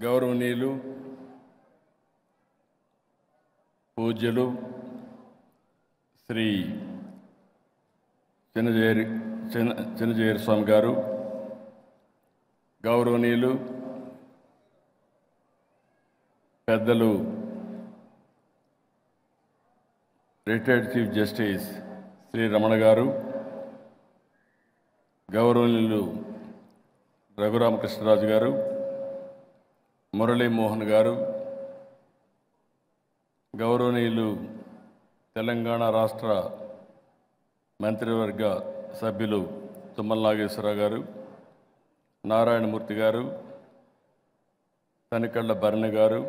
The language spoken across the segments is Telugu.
గౌరవనీయులు పూజ్యులు శ్రీ చిన్నజీయర్ స్వామి గారు, గౌరవనీయులు పెద్దలు retired chief justice Shri Ramana గారు, గౌరవనీయులు రఘురామకృష్ణరాజు గారు, మురళీమోహన్ గారు, గౌరవనీయులు తెలంగాణ రాష్ట్ర మంత్రివర్గ సభ్యులు తుమ్మల నాగేశ్వరరావు గారు, నారాయణమూర్తి గారు, తనికళ్ళ భరణి గారు,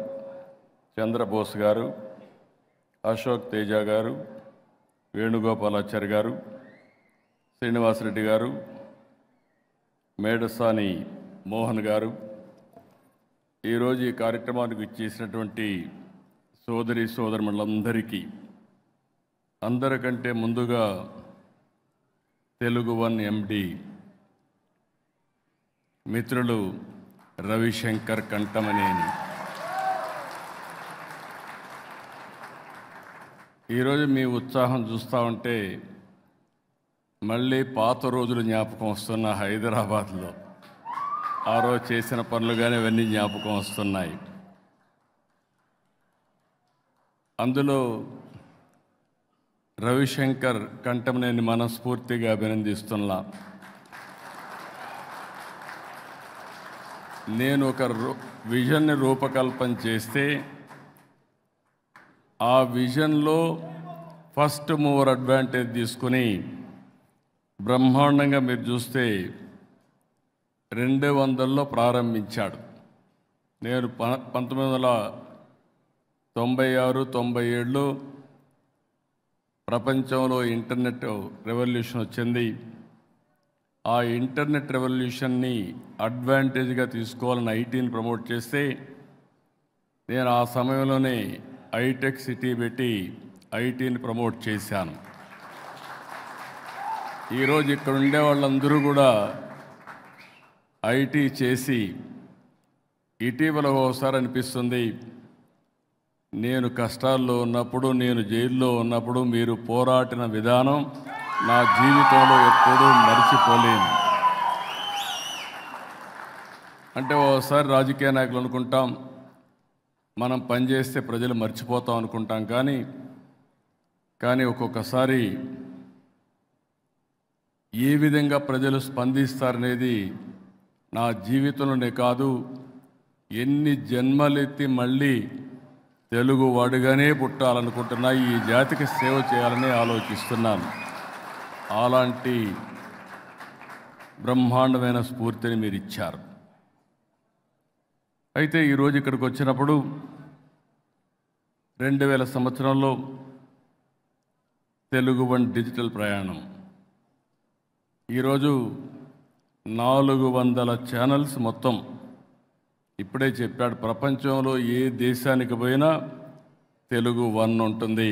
చంద్రబోస్ గారు, అశోక్ తేజ గారు, వేణుగోపాలాచారి గారు, శ్రీనివాసరెడ్డి గారు, మేడసాని మోహన్ గారు, ఈరోజు ఈ కార్యక్రమానికి ఇచ్చేసినటువంటి సోదరి సోదరులందరికీ అందరికంటే ముందుగా తెలుగు వన్ ఎండి మిత్రులు రవిశంకర్ కంఠమనేని, ఈరోజు మీ ఉత్సాహం చూస్తూ ఉంటే మళ్ళీ పాత రోజులు జ్ఞాపకం వస్తున్న హైదరాబాద్లో ఆ రోజు చేసిన పనులు కానీ ఇవన్నీ జ్ఞాపకం వస్తున్నాయి. అందులో రవిశంకర్ కంఠమనేని మనస్ఫూర్తిగా అభినందిస్తున్నా. నేను ఒక విజన్ని రూపకల్పన చేస్తే ఆ విజన్లో ఫస్ట్ మూవర్ అడ్వాంటేజ్ తీసుకుని బ్రహ్మాండంగా మీరు చూస్తే 2000లో ప్రారంభించాడు. నేను 1996-97లో ప్రపంచంలో ఇంటర్నెట్ రెవల్యూషన్ వచ్చింది. ఆ ఇంటర్నెట్ రెవల్యూషన్ని అడ్వాంటేజ్గా తీసుకోవాలని ఐటీని ప్రమోట్ చేస్తే నేను ఆ సమయంలోనే ఐటెక్ సిటీ పెట్టి ఐటీని ప్రమోట్ చేశాను. ఈరోజు ఇక్కడ ఉండే వాళ్ళందరూ కూడా ఐటీ చేసి ఇటీవల ఒకసారి అనిపిస్తుంది, నేను కష్టాల్లో ఉన్నప్పుడు, నేను జైల్లో ఉన్నప్పుడు మీరు పోరాడిన విధానం నా జీవితంలో ఎప్పుడూ మర్చిపోలేను. అంటే ఓసారి రాజకీయ నాయకులు అనుకుంటాం మనం పనిచేస్తే ప్రజలు మర్చిపోతాం అనుకుంటాం, కానీ ఒక్కొక్కసారి ఏ విధంగా ప్రజలు స్పందిస్తారనేది నా జీవితంలోనే కాదు, ఎన్ని జన్మలెత్తి మళ్ళీ తెలుగు వాడుగానే పుట్టాలనుకుంటున్నా, ఈ జాతికి సేవ చేయాలని ఆలోచిస్తున్నాను. అలాంటి బ్రహ్మాండమైన స్ఫూర్తిని మీరు ఇచ్చారు. అయితే ఈరోజు ఇక్కడికి వచ్చినప్పుడు 2000 సంవత్సరంలో తెలుగు వన్ డిజిటల్ ప్రయాణం, ఈరోజు 400 ఛానల్స్ మొత్తం. ఇప్పుడే చెప్పాడు, ప్రపంచంలో ఏ దేశానికి పోయినా తెలుగు వన్ ఉంటుంది.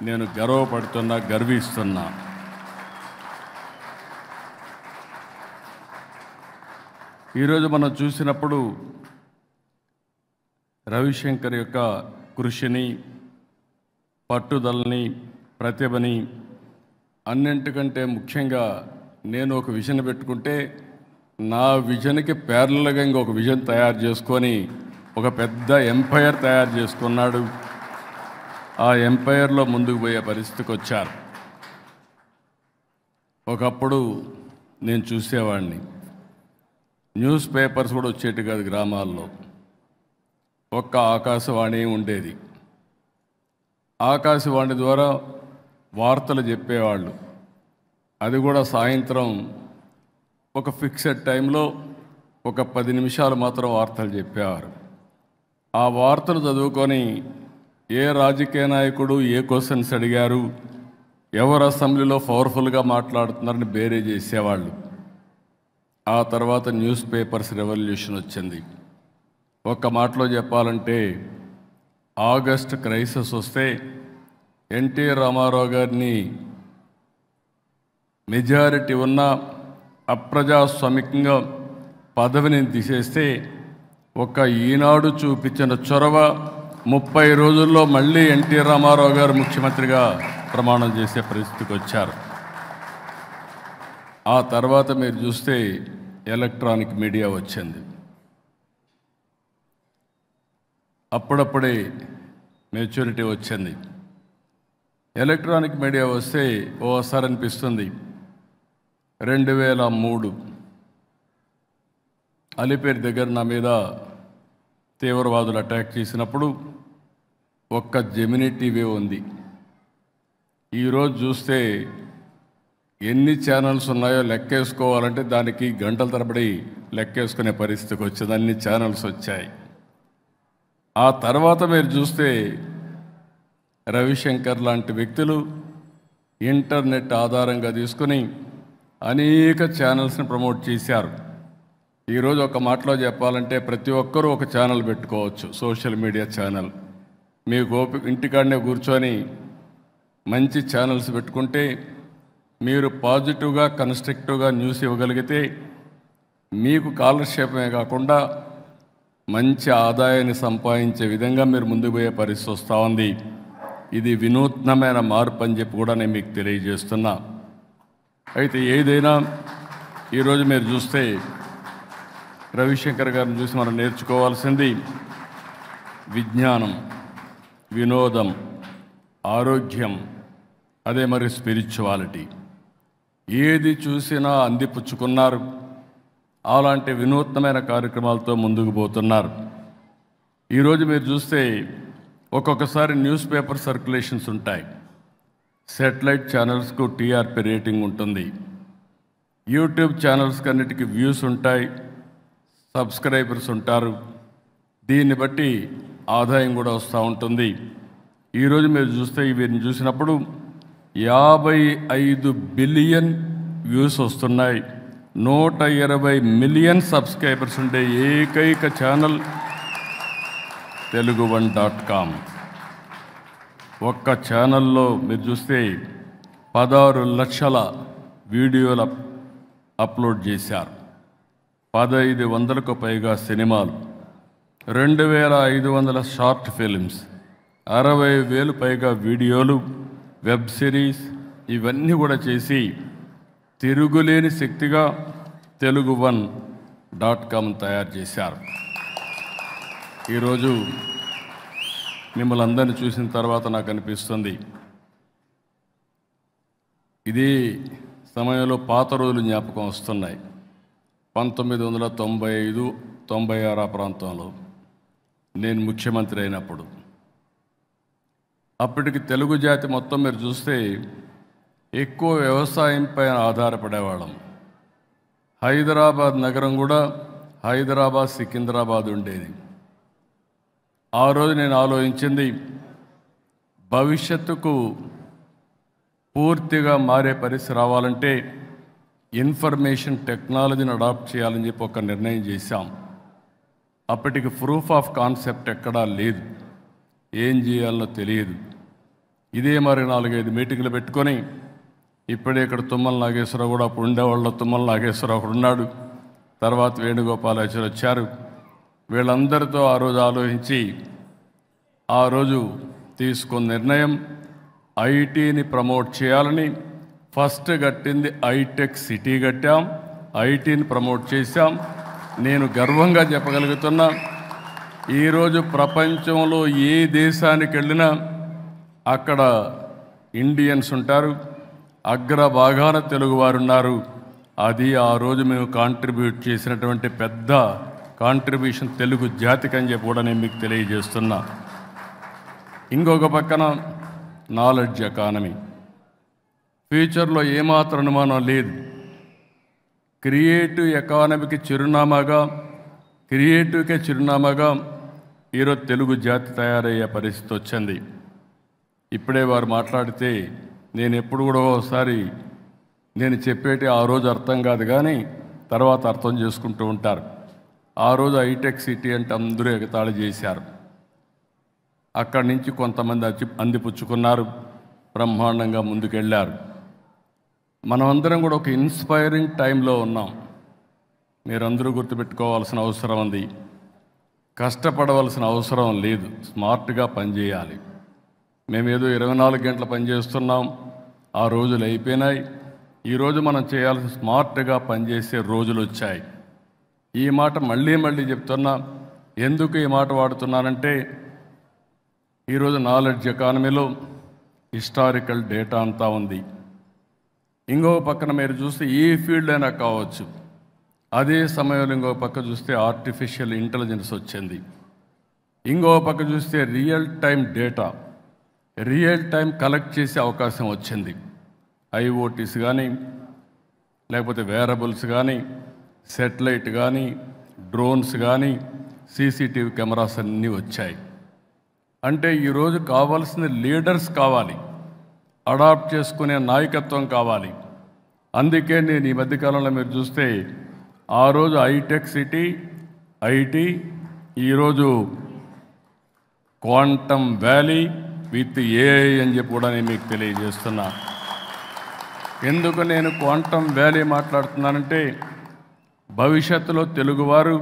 నేను గర్వపడుతున్నా, గర్విస్తున్నా. ఈరోజు మనం చూసినప్పుడు రవిశంకర్ యొక్క కృషిని, పట్టుదలని, ప్రతిభని, అన్నింటికంటే ముఖ్యంగా నేను ఒక విజన్ పెట్టుకుంటే నా విజన్కి ప్యారలల్గా ఇంకొక విజన్ తయారు చేసుకొని ఒక పెద్ద ఎంపైర్ తయారు చేసుకున్నాడు. ఆ ఎంపైర్లో ముందుకు పోయే పరిస్థితికి వచ్చారు. ఒకప్పుడు నేను చూసేవాడిని, న్యూస్ పేపర్స్ కూడా వచ్చేటి కాదు గ్రామాల్లో, ఒక్క ఆకాశవాణి ఉండేది. ఆకాశవాణి ద్వారా వార్తలు చెప్పేవాళ్ళు, అది కూడా సాయంత్రం ఒక ఫిక్స్డ్ టైంలో ఒక 10 నిమిషాలు మాత్రం వార్తలు చెప్పేవారు. ఆ వార్తలు చదువుకొని ఏ రాజకీయ నాయకుడు ఏ క్వశ్చన్స్ అడిగారు, ఎవరు అసెంబ్లీలో పవర్ఫుల్గా మాట్లాడుతున్నారని బేరే చేసేవాళ్ళు. ఆ తర్వాత న్యూస్ పేపర్స్ రెవల్యూషన్ వచ్చింది. ఒక్క మాటలో చెప్పాలంటే ఆగస్ట్ క్రైసిస్ వస్తే ఎన్టీ రామారావు గారిని మెజారిటీ ఉన్న అప్రజాస్వామికంగా పదవిని తీసేస్తే ఒక ఈనాడు చూపించిన చొరవ 30 రోజుల్లో మళ్ళీ ఎన్టీ రామారావు గారు ముఖ్యమంత్రిగా ప్రమాణం చేసే పరిస్థితికి వచ్చారు. ఆ తర్వాత మీరు చూస్తే ఎలక్ట్రానిక్ మీడియా వచ్చింది. అప్పుడప్పుడే మెచ్యూరిటీ వచ్చింది. ఎలక్ట్రానిక్ మీడియా వస్తే ఓసారి అనిపిస్తుంది 2003 అలిపేరు దగ్గర నా మీద తీవ్రవాదులు అటాక్ చేసినప్పుడు ఒక్క జెమినీ టీవీ ఉంది. ఈరోజు చూస్తే ఎన్ని ఛానల్స్ ఉన్నాయో లెక్కేసుకోవాలంటే దానికి గంటల తరబడి లెక్కేసుకునే పరిస్థితికి వచ్చింది. అన్ని ఛానల్స్ వచ్చాయి. ఆ తర్వాత మీరు చూస్తే రవిశంకర్ లాంటి వ్యక్తులు ఇంటర్నెట్ ఆధారంగా తీసుకుని అనేక ఛానల్స్ని ప్రమోట్ చేశారు. ఈరోజు ఒక మాటలో చెప్పాలంటే ప్రతి ఒక్కరూ ఒక ఛానల్ పెట్టుకోవచ్చు, సోషల్ మీడియా ఛానల్. మీకు ఇంటికాడనే కూర్చొని మంచి ఛానల్స్ పెట్టుకుంటే మీరు పాజిటివ్గా కన్స్ట్రక్టివ్గా న్యూస్ ఇవ్వగలిగితే మీకు కాలక్షేపమే కాకుండా మంచి ఆదాయాన్ని సంపాదించే విధంగా మీరు ముందుకు పోయే పరిస్థితి వస్తూ ఉంది. ఇది వినూత్నమైన మార్పు అని చెప్పి కూడా నేను మీకు తెలియజేస్తున్నా. అయితే ఏదైనా ఈరోజు మీరు చూస్తే రవిశంకర్ గారిని చూసి మనం నేర్చుకోవాల్సింది విజ్ఞానం, వినోదం, ఆరోగ్యం, అదే మరి స్పిరిచువాలిటీ. ఏది చూసినా అందిపుచ్చుకున్నారు. అలాంటి వినూత్నమైన కార్యక్రమాలతో ముందుకు పోతున్నారు. ఈరోజు మీరు చూస్తే ఒక్కొక్కసారి న్యూస్ పేపర్ సర్క్యులేషన్స్ ఉంటాయి. శాటిలైట్ ఛానల్స్కు టీఆర్పీ రేటింగ్ ఉంటుంది. యూట్యూబ్ ఛానల్స్కి అన్నిటికీ వ్యూస్ ఉంటాయి, సబ్స్క్రైబర్స్ ఉంటారు. దీన్ని బట్టి ఆదాయం కూడా వస్తూ ఉంటుంది. ఈరోజు మీరు చూస్తే వీరిని చూసినప్పుడు 55 బిలియన్ వ్యూస్ వస్తున్నాయి. 120 మిలియన్ సబ్స్క్రైబర్స్ ఉండే ఏకైక ఛానల్ telugu1.com. ఒక్క ఛానల్లో మీరు చూస్తే 16 లక్షల వీడియోలు అప్లోడ్ చేశారు. 1500కు పైగా సినిమాలు, 2500 షార్ట్ ఫిల్మ్స్, 60,000 పైగా వీడియోలు, వెబ్ సిరీస్, ఇవన్నీ కూడా చేసి తిరుగులేని శక్తిగా telugu1.com తయారు చేశారు. ఈరోజు మిమ్మల్ని అందరినీ చూసిన తర్వాత నాకు అనిపిస్తుంది ఇదే సమయంలో పాత రోజులు జ్ఞాపకం వస్తున్నాయి. 1995-96 ఆ ప్రాంతంలో నేను ముఖ్యమంత్రి అయినప్పుడు, అప్పటికి తెలుగు జాతి మొత్తం మీరు చూస్తే ఎక్కువ వ్యవసాయంపై ఆధారపడేవాళ్ళం. హైదరాబాద్ నగరం కూడా హైదరాబాద్ సికింద్రాబాద్ ఉండేది. ఆ రోజు నేను ఆలోచించింది భవిష్యత్తుకు పూర్తిగా మారే పరిస్థితి రావాలంటే ఇన్ఫర్మేషన్ టెక్నాలజీని అడాప్ట్ చేయాలని చెప్పి ఒక నిర్ణయం చేశాం. అప్పటికి ప్రూఫ్ ఆఫ్ కాన్సెప్ట్ ఎక్కడా లేదు, ఏం చేయాలో తెలియదు. ఇదే మరి 4-5 మీటింగ్లు పెట్టుకొని ఇప్పుడే ఇక్కడ తుమ్మల నాగేశ్వరరావు కూడా అప్పుడు ఉండేవాళ్ళ తుమ్మల నాగేశ్వరరావు ఒకడు ఉన్నాడు, తర్వాత వేణుగోపాలాచారి వచ్చారు. వీళ్ళందరితో ఆ రోజు ఆలోచించి ఆ రోజు తీసుకున్న నిర్ణయం ఐటీని ప్రమోట్ చేయాలని. ఫస్ట్ కట్టింది ఐటెక్ సిటీ కట్టాం, ఐటీని ప్రమోట్ చేశాం. నేను గర్వంగా చెప్పగలుగుతున్నా, ఈరోజు ప్రపంచంలో ఏ దేశానికి వెళ్ళినా అక్కడ ఇండియన్స్ ఉంటారు, అగ్రభాగాన తెలుగువారు ఉన్నారు. అది ఆ రోజు మేము కాంట్రిబ్యూట్ చేసినటువంటి పెద్ద కాంట్రిబ్యూషన్ తెలుగు జాతికి అని చెప్పి కూడా నేను మీకు తెలియజేస్తున్నా. ఇంకొక పక్కన నాలెడ్జ్ ఎకానమీ. ఫ్యూచర్లో ఏమాత్రం అనుమానం లేదు, క్రియేటివ్ ఎకానమీకి చిరునామాగా, క్రియేటివ్కే చిరునామాగా ఈరోజు తెలుగు జాతి తయారయ్యే పరిస్థితి వచ్చింది. ఇప్పుడే వారు మాట్లాడితే నేను ఎప్పుడు కూడా ఒకసారి నేను చెప్పేటి ఆ రోజు అర్థం కాదు కానీ తర్వాత అర్థం చేసుకుంటూ ఉంటారు. ఆ రోజు హైటెక్ సిటీ అంటే అందరూ ఎగతాళి చేశారు. అక్కడి నుంచి కొంతమంది అందిపుచ్చుకున్నారు, బ్రహ్మాండంగా ముందుకెళ్ళారు. మనమందరం కూడా ఒక ఇన్స్పైరింగ్ టైంలో ఉన్నాం. మీరందరూ గుర్తుపెట్టుకోవాల్సిన అవసరం ఉంది. కష్టపడవలసిన అవసరం లేదు, స్మార్ట్గా పనిచేయాలి. మేమేదో 24 గంటలు పనిచేస్తున్నాం, ఆ రోజులు అయిపోయినాయి. ఈరోజు మనం చేయాల్సిన స్మార్ట్గా పనిచేసే రోజులు వచ్చాయి. ఈ మాట మళ్ళీ మళ్ళీ చెప్తున్నా. ఎందుకు ఈ మాట వాడుతున్నానంటే, ఈరోజు నాలెడ్జ్ ఎకానమీలో హిస్టారికల్ డేటా అంతా ఉంది. ఇంకో పక్కన మీరు చూస్తే ఏ ఫీల్డ్ అయినా కావచ్చు, అదే సమయంలో ఇంకో పక్క చూస్తే ఆర్టిఫిషియల్ ఇంటెలిజెన్స్ వచ్చింది. ఇంకో పక్క చూస్తే real time data, real time collect చేసే అవకాశం వచ్చింది. ఐఓటీస్ కానీ, లేకపోతే వేరబుల్స్ కానీ, సెటిలైట్ కానీ, డ్రోన్స్ కానీ, సీసీటీవీ కెమెరాస్ అన్నీ వచ్చాయి. అంటే ఈరోజు కావాల్సిన లీడర్స్ కావాలి, అడాప్ట్ చేసుకునే నాయకత్వం కావాలి. అందుకే నేను ఈ మధ్యకాలంలో మీరు చూస్తే ఆ రోజు హైటెక్ సిటీ ఐటీ, ఈరోజు క్వాంటమ్ వ్యాలీ విత్ ఏఐ అని చెప్పి కూడా నేను మీకు తెలియజేస్తున్నా. ఎందుకు నేను క్వాంటమ్ వ్యాలీ మాట్లాడుతున్నానంటే, భవిష్యత్తులో తెలుగువారు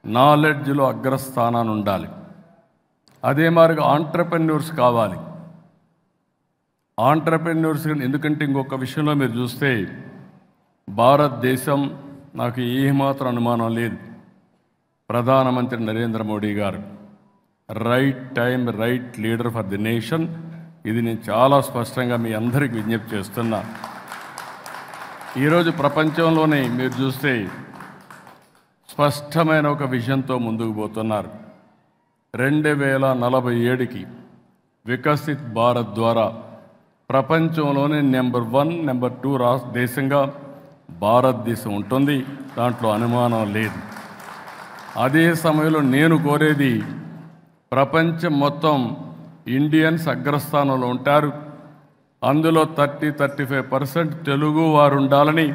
నాలెడ్జ్లో అగ్రస్థానాన్ని ఉండాలి. అదే మాదిరిగా ఆంట్రప్రెన్యూర్స్ కావాలి. ఆంట్రప్రెన్యూర్స్ ఎందుకంటే ఇంకొక విషయంలో మీరు చూస్తే భారతదేశం, నాకు ఏమాత్రం అనుమానం లేదు, ప్రధానమంత్రి నరేంద్ర మోడీ గారు right time right leader for the nation. ఇది నేను చాలా స్పష్టంగా మీ అందరికీ విజ్ఞప్తి చేస్తున్నా. ఈరోజు ప్రపంచంలోనే మీరు చూస్తే స్పష్టమైన ఒక విజన్తో ముందుకు పోతున్నారు. 2047కి వికసిత్ భారత్ ద్వారా ప్రపంచంలోనే నెంబర్ 1, నెంబర్ 2 దేశంగా భారతదేశం ఉంటుంది, దాంట్లో అనుమానం లేదు. అదే సమయంలో నేను కోరేది, ప్రపంచం మొత్తం ఇండియన్స్ అగ్రస్థానంలో ఉంటారు, అందులో 30-35% తెలుగు వారు ఉండాలని,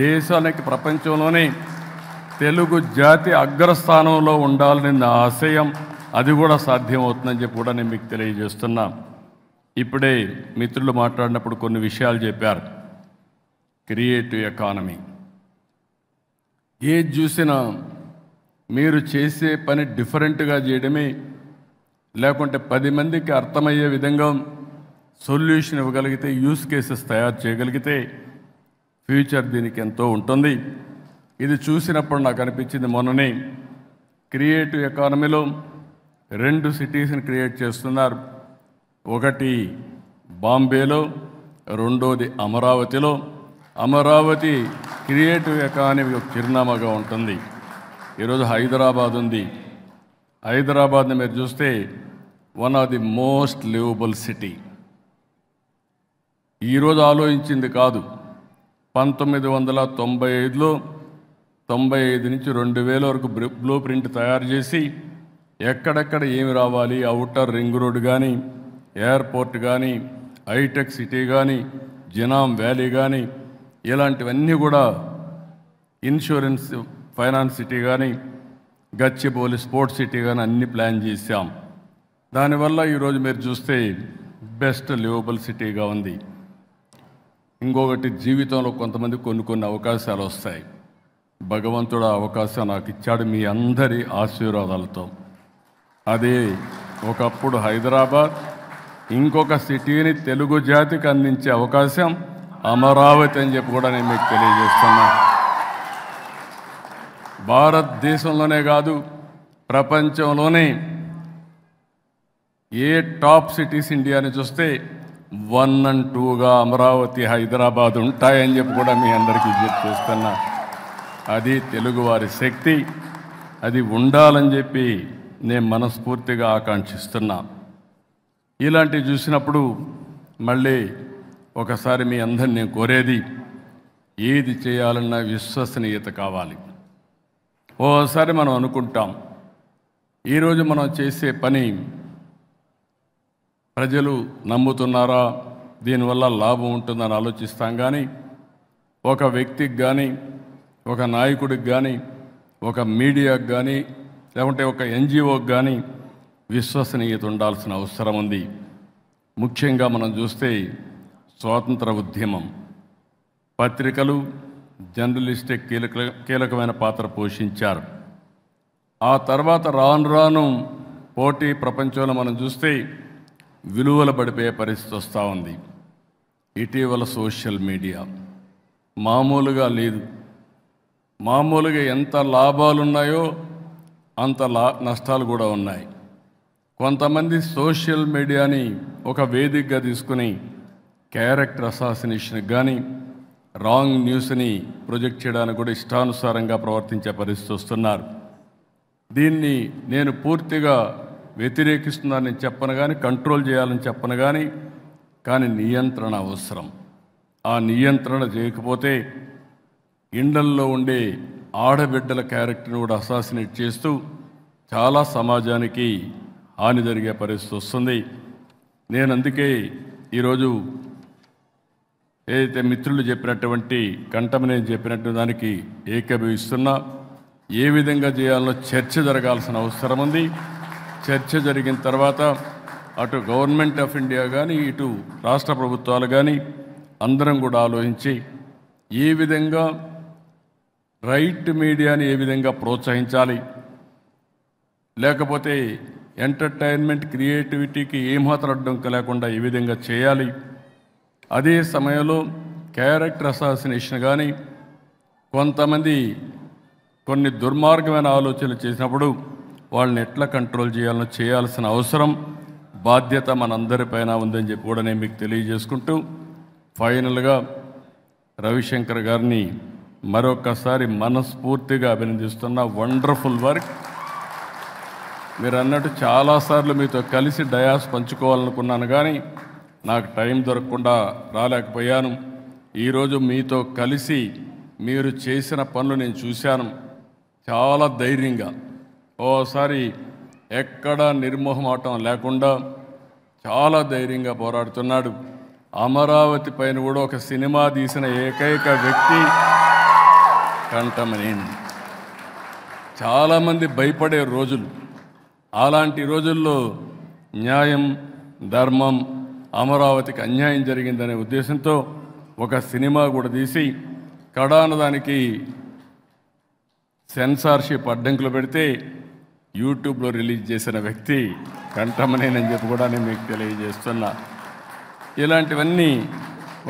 దేశానికి ప్రపంచంలోనే తెలుగు జాతి అగ్రస్థానంలో ఉండాలని నా ఆశయం. అది కూడా సాధ్యమవుతుందని చెప్పి కూడా నేను మీకు తెలియజేస్తున్నా. ఇప్పుడే మిత్రులు మాట్లాడినప్పుడు కొన్ని విషయాలు చెప్పారు. క్రియేటివ్ ఎకానమీ, ఏది చూసినా మీరు చేసే పని డిఫరెంట్గా చేయడమే, లేకుంటే 10 మందికి అర్థమయ్యే విధంగా సొల్యూషన్ ఇవ్వగలిగితే, యూస్ కేసెస్ తయారు చేయగలిగితే ఫ్యూచర్ దీనికి ఎంతో ఉంటుంది. ఇది చూసినప్పుడు నాకు అనిపించింది, మొన్ననే క్రియేటివ్ ఎకానమీలో 2 సిటీస్ని క్రియేట్ చేస్తున్నారు. ఒకటి బాంబేలో, రెండోది అమరావతిలో. అమరావతి క్రియేటివ్ ఎకానమీ ఒక చిరునామాగా ఉంటుంది. ఈరోజు హైదరాబాద్ ఉంది. హైదరాబాద్ని మీరు చూస్తే one of the most liveable city. ఈరోజు ఆలోచించింది కాదు, 1995లో 95 నుంచి 2000 వరకు బ్లూ ప్రింట్ తయారు చేసి ఎక్కడెక్కడ ఏమి రావాలి, అవుటర్ రింగ్ రోడ్ కానీ, ఎయిర్పోర్ట్ కానీ, హైటెక్ సిటీ కానీ, జినామ్ వ్యాలీ కానీ, ఇలాంటివన్నీ కూడా, ఇన్సూరెన్స్ ఫైనాన్స్ సిటీ కానీ, గచ్చిబౌలి స్పోర్ట్స్ సిటీ కానీ అన్ని ప్లాన్ చేశాం. దానివల్ల ఈరోజు మీరు చూస్తే బెస్ట్ లివబుల్ సిటీగా ఉంది. ఇంకొకటి, జీవితంలో కొంతమంది కొన్ని అవకాశాలు వస్తాయి. భగవంతుడు ఆ అవకాశం నాకు ఇచ్చాడు మీ అందరి ఆశీర్వాదాలతో. అదే ఒకప్పుడు హైదరాబాద్, ఇంకొక సిటీని తెలుగు జాతికి అందించే అవకాశం అమరావతి అని చెప్పి కూడా నేను మీకు తెలియజేస్తున్నా. భారతదేశంలోనే కాదు, ప్రపంచంలోనే ఏ టాప్ సిటీస్ ఇండియాని చూస్తే 1 and 2గా అమరావతి, హైదరాబాద్ ఉంటాయని చెప్పి కూడా మీ అందరికీ విజ్ఞప్తి చేస్తున్నా. అది తెలుగువారి శక్తి, అది ఉండాలని చెప్పి నేను మనస్ఫూర్తిగా ఆకాంక్షిస్తున్నా. ఇలాంటివి చూసినప్పుడు మళ్ళీ ఒకసారి మీ అందరిని నేను కోరేది, ఏది చేయాలన్నా విశ్వసనీయత కావాలి. ఓసారి మనం అనుకుంటాం, ఈరోజు మనం చేసే పని ప్రజలు నమ్ముతున్నారా, దీనివల్ల లాభం ఉంటుందని ఆలోచిస్తాం. కానీ ఒక వ్యక్తికి కానీ, ఒక నాయకుడికి కానీ, ఒక మీడియాకి కానీ, లేకుంటే ఒక ఎన్జిఓకి కానీ విశ్వసనీయత ఉండాల్సిన అవసరం ఉంది. ముఖ్యంగా మనం చూస్తే స్వాతంత్ర ఉద్యమం, పత్రికలు, జర్నలిస్టే కీలకమైన పాత్ర పోషించారు. ఆ తర్వాత రాను రాను పోటీ ప్రపంచంలో మనం చూస్తే విలువలు పడిపోయే పరిస్థితి వస్తూ ఉంది. ఇటీవల సోషల్ మీడియా మామూలుగా లేదు. మామూలుగా ఎంత లాభాలు ఉన్నాయో అంత నష్టాలు కూడా ఉన్నాయి. కొంతమంది సోషల్ మీడియాని ఒక వేదికగా తీసుకుని క్యారెక్టర్ అసాసినేషన్ కానీ రాంగ్ న్యూస్ని ప్రొజెక్ట్ చేయడానికి కూడా ఇష్టానుసారంగా ప్రవర్తించే పరిస్థితి వస్తున్నారు. దీన్ని నేను పూర్తిగా వ్యతిరేకిస్తున్నానని చెప్పను కానీ, కంట్రోల్ చేయాలని చెప్పను కానీ నియంత్రణ అవసరం. ఆ నియంత్రణ చేయకపోతే ఇండ్లల్లో ఉండే ఆడబిడ్డల క్యారెక్టర్ని కూడా అసాసినేట్ చేస్తూ చాలా సమాజానికి హాని జరిగే పరిస్థితి వస్తుంది. నేను అందుకే ఈరోజు ఏదైతే మిత్రులు చెప్పినటువంటి కంటమనేని చెప్పినట్టు దానికి ఏకీభవిస్తున్నా. ఏ విధంగా చేయాలో చర్చ జరగాల్సిన అవసరం ఉంది. చర్చ జరిగిన తర్వాత అటు గవర్నమెంట్ ఆఫ్ ఇండియా కానీ ఇటు రాష్ట్ర ప్రభుత్వాలు కానీ అందరం కూడా ఆలోచించి ఏ విధంగా రైట్ మీడియాని ఏ విధంగా ప్రోత్సహించాలి, లేకపోతే ఎంటర్టైన్మెంట్ క్రియేటివిటీకి ఏమాత్రం అడ్డంకి లేకుండా ఏ విధంగా చేయాలి, అదే సమయంలో క్యారెక్టర్ అసాసినేషన్ కానీ కొంతమంది కొన్ని దుర్మార్గమైన ఆలోచనలు చేసినప్పుడు వాళ్ళని ఎట్లా కంట్రోల్ చేయాలో చేయాల్సిన అవసరం బాధ్యత మనందరిపైన ఉందని చెప్పి కూడా నేను మీకు తెలియజేసుకుంటూ ఫైనల్గా రవిశంకర్ గారిని మరొకసారి మనస్ఫూర్తిగా అభినందిస్తున్న. Wonderful work. మీరు అన్నట్టు చాలాసార్లు మీతో కలిసి డయాస్ పంచుకోవాలనుకున్నాను కానీ నాకు టైం దొరకకుండా రాలేకపోయాను. ఈరోజు మీతో కలిసి మీరు చేసిన పనులు నేను చూశాను. చాలా ధైర్యంగా, ఓసారి ఎక్కడా నిర్మోహమాటం లేకుండా చాలా ధైర్యంగా పోరాడుతున్నాడు. అమరావతి పైన కూడా ఒక సినిమా తీసిన ఏకైక వ్యక్తి కంటమనేని. చాలామంది భయపడే రోజులు, అలాంటి రోజుల్లో న్యాయం ధర్మం అమరావతికి అన్యాయం జరిగిందనే ఉద్దేశంతో ఒక సినిమా కూడా తీసి కడాన దానికి సెన్సార్షిప్ అడ్డంకులు పెడితే యూట్యూబ్లో రిలీజ్ చేసిన వ్యక్తి కంటమనేని అని చెప్పి కూడా నేను మీకు తెలియజేస్తున్నా. ఇలాంటివన్నీ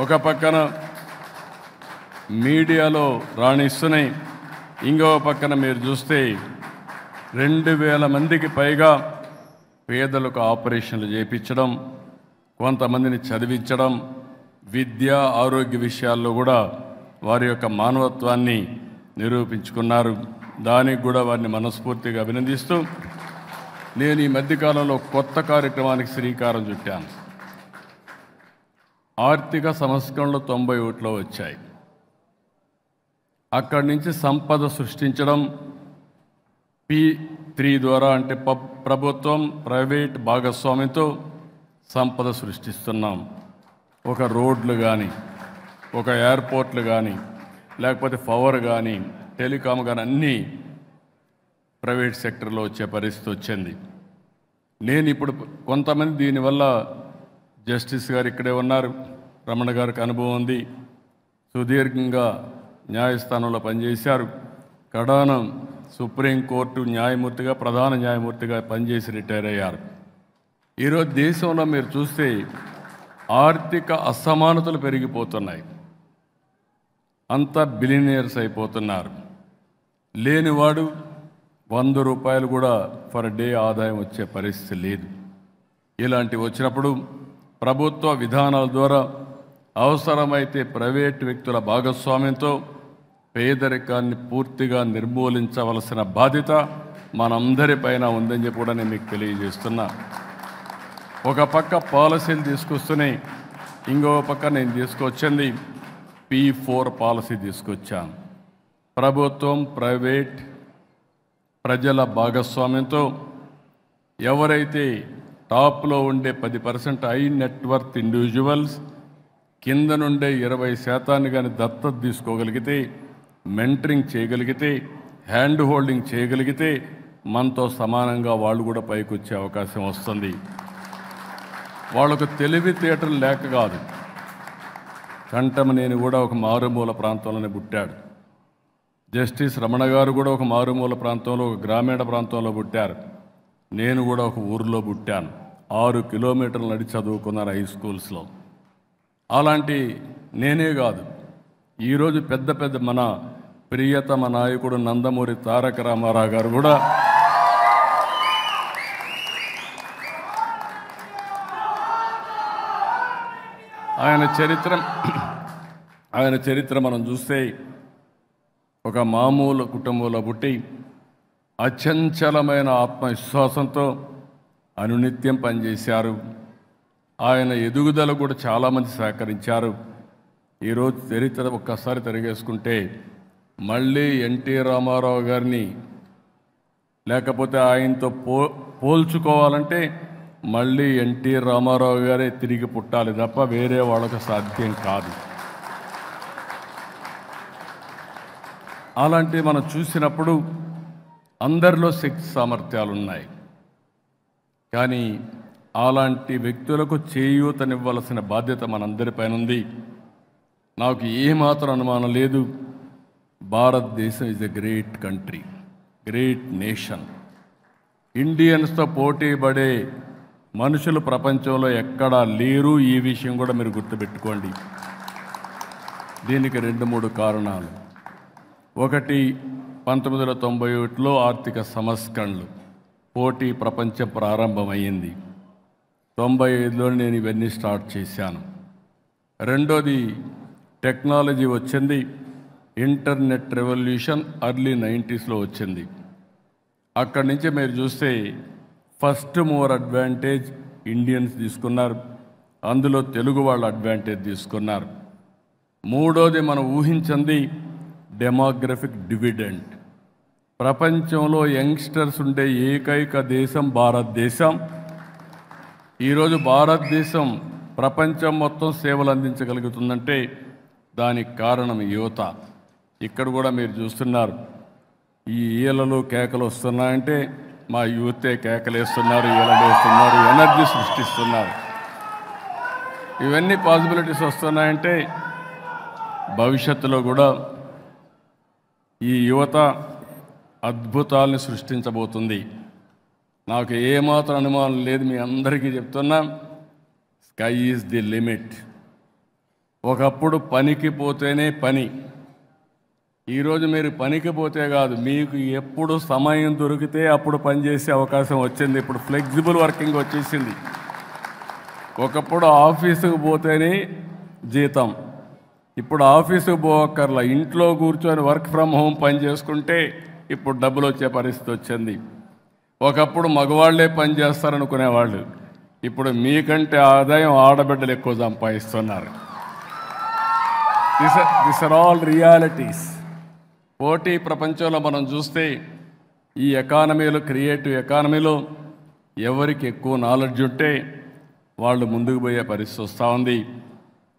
ఒక పక్కన మీడియాలో రాణిస్తున్నాయి, ఇంకో పక్కన మీరు చూస్తే 2000 మందికి పైగా పేదలకు ఆపరేషన్లు చేయించడం, కొంతమందిని చదివించడం, విద్య ఆరోగ్య విషయాల్లో కూడా వారి యొక్క మానవత్వాన్ని నిరూపించుకున్నారు. దానికి కూడా వారిని మనస్ఫూర్తిగా అభినందిస్తూ నేను ఈ మధ్యకాలంలో కొత్త కార్యక్రమానికి శ్రీకారం చుట్టాను. ఆర్థిక సంస్కరణలు 91లో వచ్చాయి. అక్కడి నుంచి సంపద సృష్టించడం P3 ద్వారా, అంటే ప్రభుత్వం ప్రైవేట్ భాగస్వామ్యంతో సంపద సృష్టిస్తున్నాం. ఒక రోడ్లు కానీ, ఒక ఎయిర్పోర్ట్లు కానీ, లేకపోతే పవర్ కానీ, టెలికాం కానీ అన్నీ ప్రైవేట్ సెక్టర్లో వచ్చే పరిస్థితి వచ్చింది. నేను ఇప్పుడు కొంతమంది దీనివల్ల జస్టిస్ గారు ఇక్కడే ఉన్నారు, రమణ గారికి అనుభవం ఉంది, సుదీర్ఘంగా న్యాయస్థానంలో పనిచేశారు, కడాన సుప్రీంకోర్టు న్యాయమూర్తిగా ప్రధాన న్యాయమూర్తిగా పనిచేసి రిటైర్ అయ్యారు. ఈరోజు దేశంలో మీరు చూస్తే ఆర్థిక అసమానతలు పెరిగిపోతున్నాయి. అంతా బిలినియర్స్ అయిపోతున్నారు. లేనివాడు 100 రూపాయలు కూడా పర్ డే ఆదాయం వచ్చే పరిస్థితి లేదు. ఇలాంటివి వచ్చినప్పుడు ప్రభుత్వ విధానాల ద్వారా అవసరమైతే ప్రైవేట్ వ్యక్తుల భాగస్వామ్యంతో పేదరికాన్ని పూర్తిగా నిర్మూలించవలసిన బాధ్యత మనందరిపైన ఉందని చెప్పి కూడా నేను మీకు తెలియజేస్తున్నా. ఒక పక్క పాలసీలు తీసుకొస్తూనే ఇంకో పక్క నేను తీసుకొచ్చింది P4 పాలసీ తీసుకొచ్చాను. ప్రభుత్వం ప్రైవేట్ ప్రజల భాగస్వామ్యంతో ఎవరైతే టాప్లో ఉండే 10% హై నెట్వర్త్ ఇండివిజువల్స్ కింద నుండే 20% కానీ దత్తత తీసుకోగలిగితే, మెంటరింగ్ చేయగలిగితే, హ్యాండ్ హోల్డింగ్ చేయగలిగితే మనతో సమానంగా వాళ్ళు కూడా పైకి వచ్చే అవకాశం వస్తుంది. వాళ్ళకు తెలివితేటలు లేక కాదు. కంటమనేని కూడా ఒక మారుమూల ప్రాంతంలోనే పుట్టాడు. జస్టిస్ రమణ గారు కూడా ఒక మారుమూల ప్రాంతంలో, ఒక గ్రామీణ ప్రాంతంలో పుట్టారు. నేను కూడా ఒక ఊరిలో పుట్టాను. 6 కిలోమీటర్లు నడిచి చదువుకున్నాను హై స్కూల్స్లో. అలాంటి నేనే కాదు, ఈరోజు పెద్ద పెద్ద మన ప్రియతమ నాయకుడు నందమూరి తారక రామారావు గారు కూడా ఆయన చరిత్ర మనం చూస్తే ఒక మామూలు కుటుంబంలో పుట్టి అచంచలమైన ఆత్మవిశ్వాసంతో అనునిత్యం పనిచేశారు. ఆయన ఎదుగుదల కూడా చాలామంది సహకరించారు. ఈరోజు చరిత్ర ఒక్కసారి తిరిగేసుకుంటే మళ్ళీ ఎన్టీ రామారావు గారిని లేకపోతే ఆయనతో పోల్చుకోవాలంటే మళ్ళీ ఎన్టీ రామారావు గారే తిరిగి పుట్టాలి తప్ప వేరే వాళ్ళకు సాధ్యం కాదు. అలాంటి మనం చూసినప్పుడు అందరిలో శక్తి సామర్థ్యాలు ఉన్నాయి. కానీ అలాంటి వ్యక్తులకు చేయూతనివ్వాల్సిన బాధ్యత మనందరిపైన ఉంది. నాకు ఏమాత్రం అనుమానం లేదు, Bharatadesam is a great country, great nation. ఇండియన్స్తో పోటీ పడే మనుషులు ప్రపంచంలో ఎక్కడా లేరు. ఈ విషయం కూడా మీరు గుర్తుపెట్టుకోండి. దీనికి 2-3 కారణాలు. ఒకటి, 1991లో ఆర్థిక సంస్కరణలు, పోటీ ప్రపంచం ప్రారంభమైంది. 95లో నేను ఇవన్నీ స్టార్ట్ చేశాను. రెండోది, టెక్నాలజీ వచ్చింది. ఇంటర్నెట్ రెవల్యూషన్ ఎర్లీ 90స్లో వచ్చింది. అక్కడి నుంచి మీరు చూస్తే ఫస్ట్ మూవర్ అడ్వాంటేజ్ ఇండియన్స్ తీసుకున్నారు, అందులో తెలుగు వాళ్ళు అడ్వాంటేజ్ తీసుకున్నారు. మూడోది, మనం ఊహించింది డెమోగ్రఫిక్ డివిడెండ్. ప్రపంచంలో యంగ్స్టర్స్ ఉండే ఏకైక దేశం భారతదేశం. ఈరోజు భారతదేశం ప్రపంచం మొత్తం సేవలు అందించగలుగుతుందంటే దానికి కారణం యువత. ఇక్కడ కూడా మీరు చూస్తున్నారు, ఈ ఈలలు కేకలు వస్తున్నాయంటే మా యూతే కేకలేస్తున్నారు, ఈలలేస్తున్నారు, ఎనర్జీ సృష్టిస్తున్నారు. ఇవన్నీ పాసిబిలిటీస్ వస్తున్నాయంటే భవిష్యత్తులో కూడా ఈ యువత అద్భుతాలను సృష్టించబోతుంది. నాకు ఏమాత్రం అనుమానం లేదు, మీ అందరికీ చెప్తున్నా, స్కై ఈజ్ ది లిమిట్. ఒకప్పుడు పనికి పోతేనే పని, ఈరోజు మీరు పనికి పోతే కాదు, మీకు ఎప్పుడు సమయం దొరికితే అప్పుడు పనిచేసే అవకాశం వచ్చింది. ఇప్పుడు ఫ్లెక్సిబుల్ వర్కింగ్ వచ్చేసింది. ఒకప్పుడు ఆఫీసుకు పోతేనే జీతం, ఇప్పుడు ఆఫీసుకు పోవక్కర్లా, ఇంట్లో కూర్చొని వర్క్ ఫ్రమ్ హోమ్ పని చేసుకుంటే ఇప్పుడు డబ్బులు వచ్చే పరిస్థితి వచ్చింది. ఒకప్పుడు మగవాళ్లే పని చేస్తారనుకునేవాళ్ళు, ఇప్పుడు మీకంటే ఆదాయం ఆడబిడ్డలు ఎక్కువ సంపాదిస్తున్నారు. This are all realities. పోటీ ప్రపంచంలో మనం చూస్తే ఈ ఎకానమీలో, క్రియేటివ్ ఎకానమీలో ఎవరికి ఎక్కువ నాలెడ్జ్ ఉంటే వాళ్ళు ముందుకు పోయే పరిస్థితి వస్తూ ఉంది.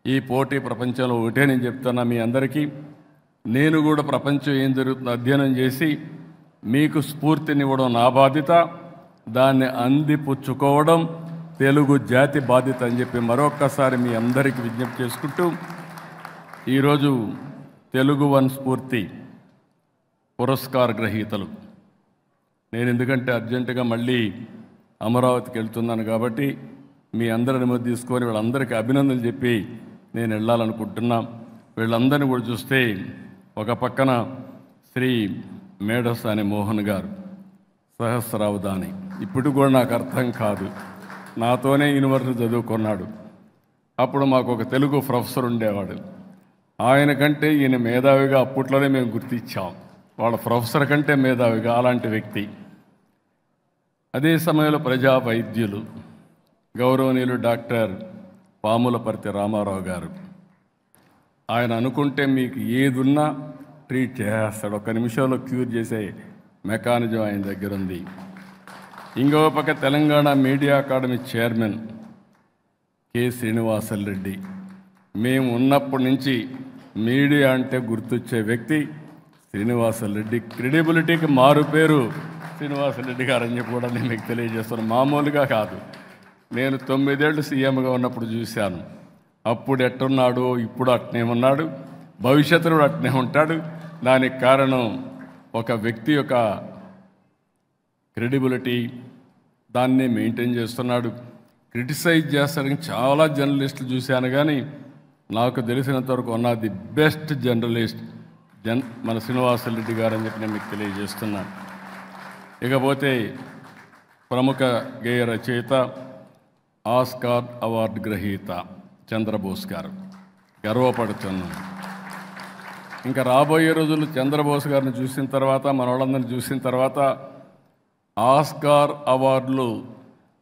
ఈ పోటీ ప్రపంచంలో ఒకటే నేను చెప్తున్నా మీ అందరికీ, నేను కూడా ప్రపంచం ఏం జరుగుతుందో అధ్యయనం చేసి మీకు స్ఫూర్తినివ్వడం నా బాధ్యత, దాన్ని అందిపుచ్చుకోవడం తెలుగు జాతి బాధ్యత అని చెప్పి మరొక్కసారి మీ అందరికీ విజ్ఞప్తి చేసుకుంటూ, ఈరోజు తెలుగు వన్ స్ఫూర్తి పురస్కార గ్రహీతలు, నేను ఎందుకంటే అర్జెంటుగా మళ్ళీ అమరావతికి వెళ్తున్నాను కాబట్టి మీ అందరి అనుమతి తీసుకొని వీళ్ళందరికీ అభినందనలు చెప్పి నేను వెళ్ళాలనుకుంటున్నా. వీళ్ళందరినీ కూడా చూస్తే ఒక పక్కన శ్రీ మేడసాని మోహన్ గారు, సహస్రావధాని, ఇప్పుడు కూడా నాకు అర్థం కాదు, నాతోనే యూనివర్సిటీ చదువుకున్నాడు. అప్పుడు మాకు ఒక తెలుగు ప్రొఫెసర్ ఉండేవాడు, ఆయన కంటే ఈయన మేధావిగా అప్పట్లోనే మేము గుర్తించాం, వాళ్ళ ప్రొఫెసర్ కంటే మేధావిగా. అలాంటి వ్యక్తి. అదే సమయంలో ప్రజా వైద్యులు గౌరవనీయులు డాక్టర్ పాములపర్తి రామారావు గారు, ఆయన అనుకుంటే మీకు ఏదున్నా ట్రీట్ చేసేస్తాడు, ఒక్క నిమిషంలో క్యూర్ చేసే మెకానిజం ఆయన దగ్గర ఉంది. ఇంకో పక్క Telangana media academy chairman K Srinivasareddy, మేము ఉన్నప్పటి నుంచి మీడియా అంటే గుర్తొచ్చే వ్యక్తి శ్రీనివాసరెడ్డి. క్రెడిబిలిటీకి మారు పేరు శ్రీనివాసరెడ్డి గారు అని చెప్పి కూడా నేను మీకు తెలియజేస్తున్నాను. మామూలుగా కాదు, నేను 9 ఏళ్ళు సీఎంగా ఉన్నప్పుడు చూశాను. అప్పుడు ఎట్టున్నాడు, ఇప్పుడు అట్నే ఉన్నాడు, భవిష్యత్తులో అట్నే ఉంటాడు. దానికి కారణం ఒక వ్యక్తి యొక్క క్రెడిబిలిటీ, దాన్ని మెయింటైన్ చేస్తున్నాడు. క్రిటిసైజ్ చేస్తానికి చాలా జర్నలిస్టులు చూశాను, కానీ నాకు తెలిసినంతవరకు one of the best journalist మన శ్రీనివాసరెడ్డి గారు అని చెప్పి నేను మీకు తెలియజేస్తున్నాను. ఇకపోతే ప్రముఖ గేయ రచయిత, ఆస్కార్ అవార్డు గ్రహీత చంద్రబోస్ గారు, గర్వపడుతున్నాను. ఇంకా రాబోయే రోజులు చంద్రబోస్ గారిని చూసిన తర్వాత, మన వాళ్ళందరినీ చూసిన తర్వాత ఆస్కార్ అవార్డులు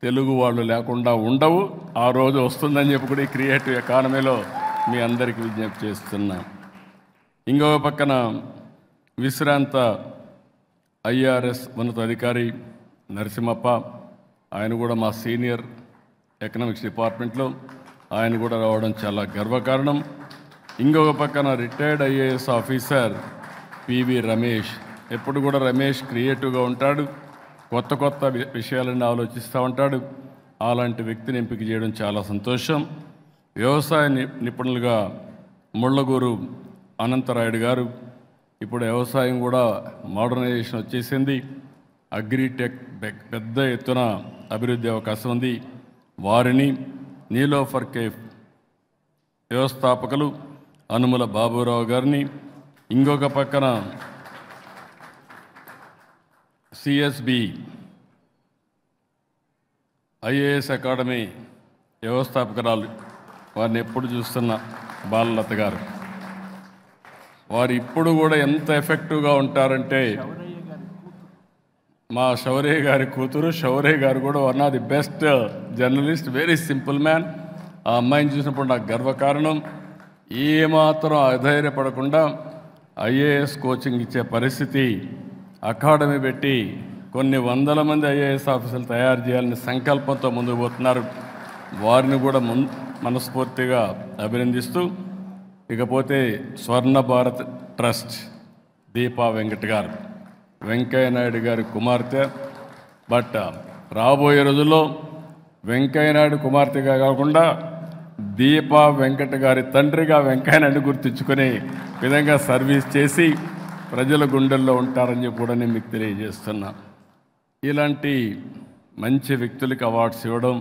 తెలుగు వాళ్ళు లేకుండా ఉండవు. ఆ రోజు వస్తుందని చెప్పి కూడా ఈ క్రియేటివ్ ఎకానమీలో మీ అందరికీ విజ్ఞప్తి చేస్తున్నా. ఇంకొక పక్కన విశ్రాంత IRS ఉన్నతాధికారి నరసింహప్ప, ఆయన కూడా మా సీనియర్ ఎకనామిక్స్ డిపార్ట్మెంట్లో, ఆయన కూడా రావడం చాలా గర్వకారణం. ఇంకొక పక్కన retired IAS officer PV Ramesh. ఎప్పుడు కూడా రమేష్ క్రియేటివ్గా ఉంటాడు, కొత్త కొత్త విషయాలను ఆలోచిస్తూ ఉంటాడు. అలాంటి వ్యక్తిని ఎంపిక చేయడం చాలా సంతోషం. వ్యవసాయ నిపుణులుగా ముళ్ళగూరు అనంతరాయుడు గారు, ఇప్పుడు వ్యవసాయం కూడా మోడర్నైజేషన్ వచ్చేసింది, అగ్రిటెక్ పెద్ద ఎత్తున అభివృద్ధి అవకాశం ఉంది. వారిని నీలోఫర్ కేఫ్ వ్యవస్థాపకులు అనుముల బాబురావు గారిని, ఇంకొక పక్కన CSB IAS అకాడమీ వ్యవస్థాపకురాలు, వారిని ఎప్పుడు చూస్తున్న బాలలత గారు. వారు ఇప్పుడు కూడా ఎంత ఎఫెక్టివ్గా ఉంటారంటే, మా శౌర్య గారి కూతురు శౌర్య గారు కూడా one of the best journalist, very simple man. ఆ అమ్మాయిని చూసినప్పుడు నాకు గర్వకారణం. ఏమాత్రం అధైర్యపడకుండా IAS కోచింగ్ ఇచ్చే పరిస్థితి, అకాడమీ పెట్టి కొన్ని వందల మంది IAS ఆఫీసర్లు తయారు చేయాలని సంకల్పంతో ముందుకు పోతున్నారు. వారిని కూడా మనస్ఫూర్తిగా అభినందిస్తూ, ఇకపోతే స్వర్ణ భారత్ ట్రస్ట్ దీపా వెంకట్ గారు, వెంకయ్య నాయుడు గారి కుమార్తె. బట్ రాబోయే రోజుల్లో వెంకయ్య నాయుడు కుమార్తెగా కాకుండా దీపా వెంకట్ గారి తండ్రిగా వెంకయ్య నాయుడు గుర్తించుకునే విధంగా సర్వీస్ చేసి ప్రజల గుండెల్లో ఉంటారని చెప్పి కూడా నేను మీకు తెలియజేస్తున్నా. ఇలాంటి మంచి వ్యక్తులకి అవార్డ్స్ ఇవ్వడం,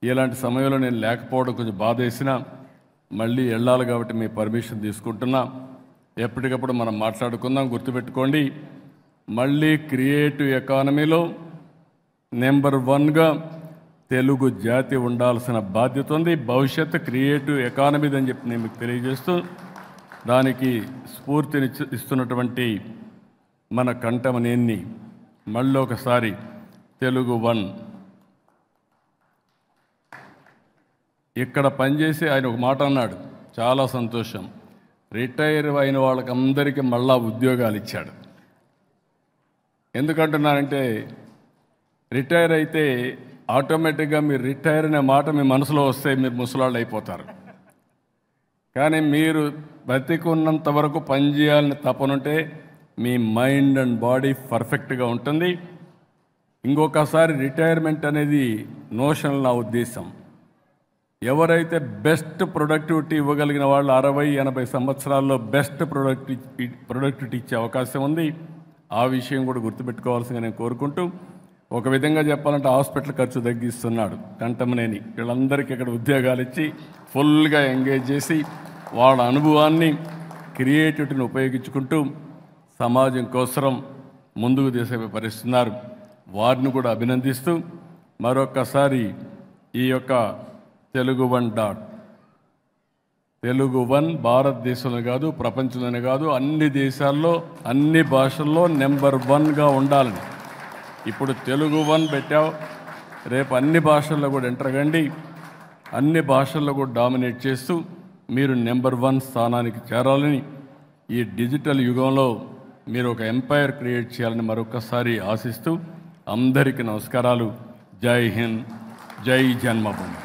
ఇలాంటి సమయంలో నేను లేకపోవడం కొంచెం బాధేసిన, మళ్ళీ వెళ్ళాలి కాబట్టి మీ పర్మిషన్ తీసుకుంటున్నా. ఎప్పటికప్పుడు మనం మాట్లాడుకుందాం. గుర్తుపెట్టుకోండి, మళ్ళీ క్రియేటివ్ ఎకానమీలో నెంబర్ 1గా తెలుగు జాతి ఉండాల్సిన బాధ్యత ఉంది. భవిష్యత్తు క్రియేటివ్ ఎకానమీ అని చెప్పి నేను మీకు తెలియజేస్తూ, దానికి స్ఫూర్తిని ఇస్తున్నటువంటి మన కంఠమనేని మళ్ళీ ఒకసారి తెలుగు 1 ఇక్కడ పనిచేసి ఆయన ఒక మాట అన్నాడు, చాలా సంతోషం. రిటైర్ అయిన వాళ్ళకందరికీ మళ్ళా ఉద్యోగాలు ఇచ్చాడు. ఎందుకంటున్నానంటే, రిటైర్ అయితే ఆటోమేటిక్గా మీరు రిటైర్ అనే మాట మీ మనసులో వస్తే మీరు ముసలాళ్ళు అయిపోతారు. కానీ మీరు బతికున్నంత వరకు పనిచేయాలని తపనుంటే మీ మైండ్ అండ్ బాడీ పర్ఫెక్ట్గా ఉంటుంది. ఇంకొకసారి రిటైర్మెంట్ అనేది నోషన్, నా ఉద్దేశం. ఎవరైతే బెస్ట్ ప్రొడక్టివిటీ ఇవ్వగలిగిన వాళ్ళు 60-80 సంవత్సరాల్లో బెస్ట్ ప్రొడక్టివిటీ ఇచ్చే అవకాశం ఉంది. ఆ విషయం కూడా గుర్తుపెట్టుకోవాల్సిందిగా నేను కోరుకుంటూ, ఒక విధంగా చెప్పాలంటే హాస్పిటల్ ఖర్చు తగ్గిస్తున్నాడు కంఠమనేని. వీళ్ళందరికీ ఇక్కడ ఉద్యోగాలు ఇచ్చి ఫుల్గా ఎంగేజ్ చేసి వాళ్ళ అనుభవాన్ని, క్రియేటివిటీని ఉపయోగించుకుంటూ సమాజం కోసం ముందుకు తీసుకువస్తున్నారు. వారిని కూడా అభినందిస్తూ, మరొక్కసారి ఈ యొక్క తెలుగు 1 భారతదేశంలో కాదు, ప్రపంచంలోనే కాదు, అన్ని దేశాల్లో అన్ని భాషల్లో నెంబర్ 1గా ఉండాలని. ఇప్పుడు తెలుగు 1 పెట్టావు, రేపు అన్ని భాషల్లో కూడా ఎంటర్ కండి, అన్ని భాషల్లో కూడా డామినేట్ చేస్తూ మీరు నెంబర్ 1 స్థానానికి చేరాలని, ఈ డిజిటల్ యుగంలో మీరు ఒక ఎంపైర్ క్రియేట్ చేయాలని మరొకసారి ఆశిస్తూ అందరికీ నమస్కారాలు. జై హింద్, జై జన్మభూమి.